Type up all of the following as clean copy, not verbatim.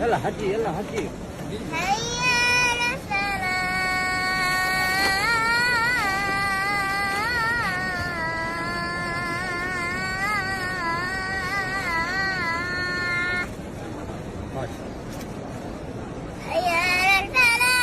يلا حجي يلا حجي. هيا للصلاة. هيا للفلاح.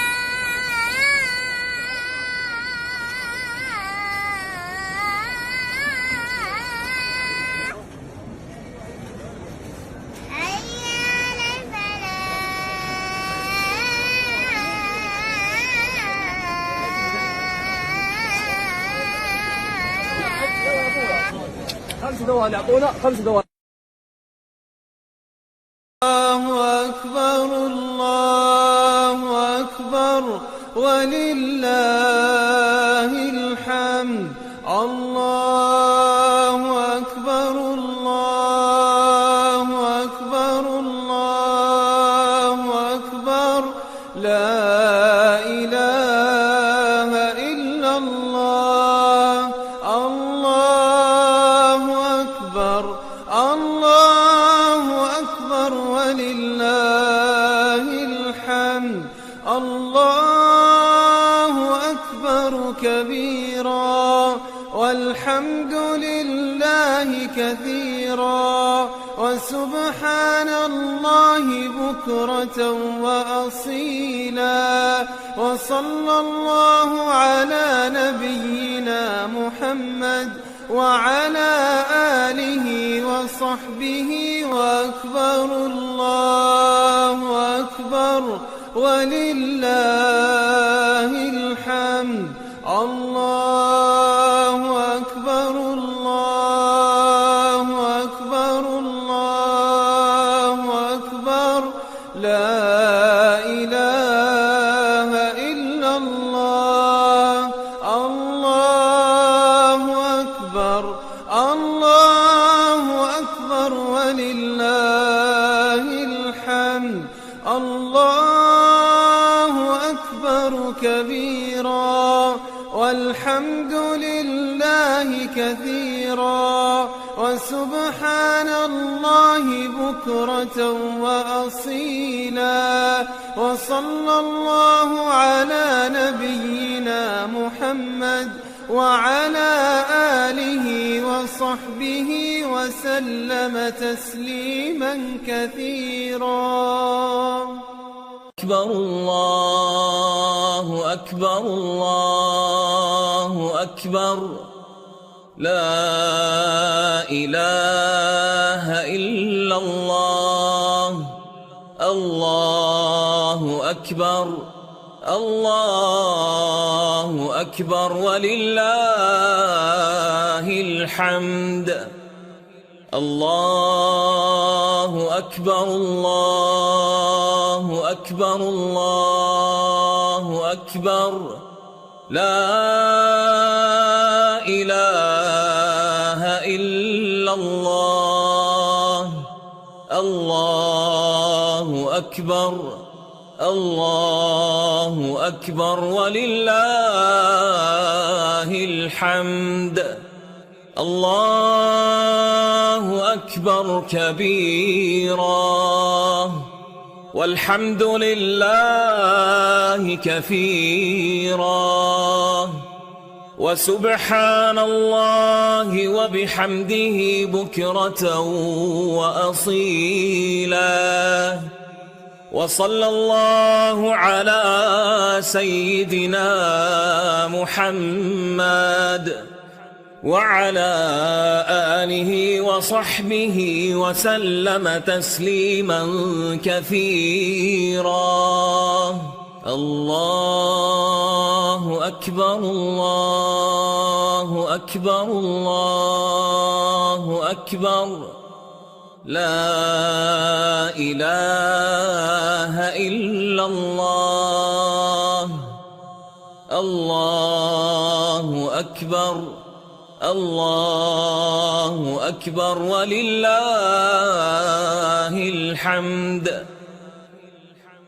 خمس دوال يعطونا 5 دوال. الله أكبر الله أكبر ولله الحمد. الله أكبر الله أكبر الله أكبر لا إله إلا الله. الله أكبر الله أكبر ولله الحمد. الله أكبر كبيرا والحمد لله كثيرا وسبحان الله بكرة وأصيلا. وصلى الله على نبينا محمد وعلى آله وصحبه وأكبر. الله أكبر ولله الحمد. الله أكبر الله أكبر الله أكبر لا إله إلا الله. الله أكبر الله أكبر ولله الحمد. الله أكبر كبيرا والحمد لله كثيرا وسبحان الله بكرة وأصيلا. وصلى الله على نبينا محمد وعلى آله وصحبه وسلم تسليما كثيرا. أكبر الله أكبر الله أكبر لا إله إلا الله. الله أكبر الله أكبر ولله الحمد. الله أكبر الله أكبر الله أكبر لا إله إلا الله. الله أكبر الله أكبر ولله الحمد. الله أكبر كبيرا والحمد لله كثيرا وسبحان الله وبحمده بكرة وأصيلا. وصلى الله على سيدنا محمد وعلى آله وصحبه وسلم تسليما كثيرا. الله أكبر الله أكبر الله أكبر لا إله إلا الله. الله أكبر. الله أكبر ولله الحمد.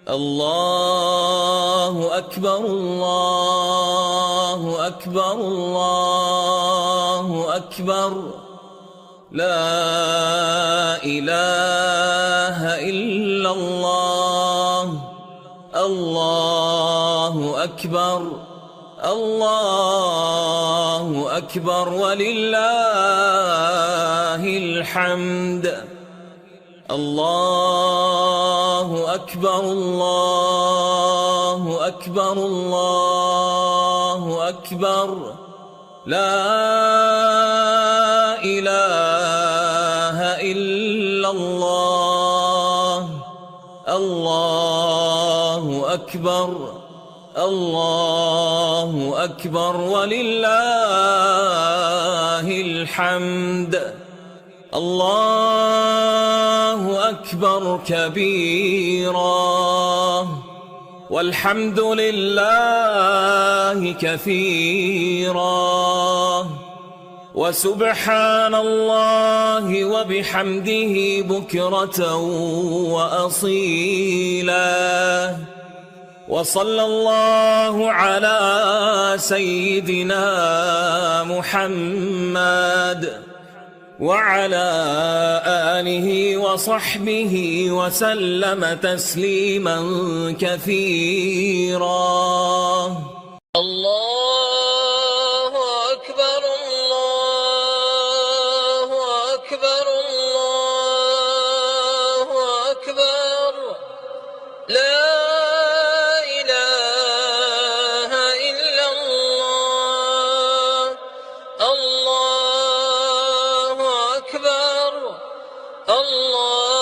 الله أكبر. الله أكبر. الله أكبر. لا إله إلا الله. الله أكبر. الله أكبر ولله الحمد. الله أكبر. الله أكبر. الله أكبر. لا إله إلا الله. الله أكبر. الله أكبر ولله الحمد. الله أكبر كبيرا والحمد لله كثيرا وسبحان الله وبحمده بكرة وأصيلا. وصلى الله على سيدنا محمد وعلى آله وصحبه وسلم تسليما كثيرا. الله أكبر. الله أكبر. الله أكبر. لا إله إلا الله. الله أكبر. الله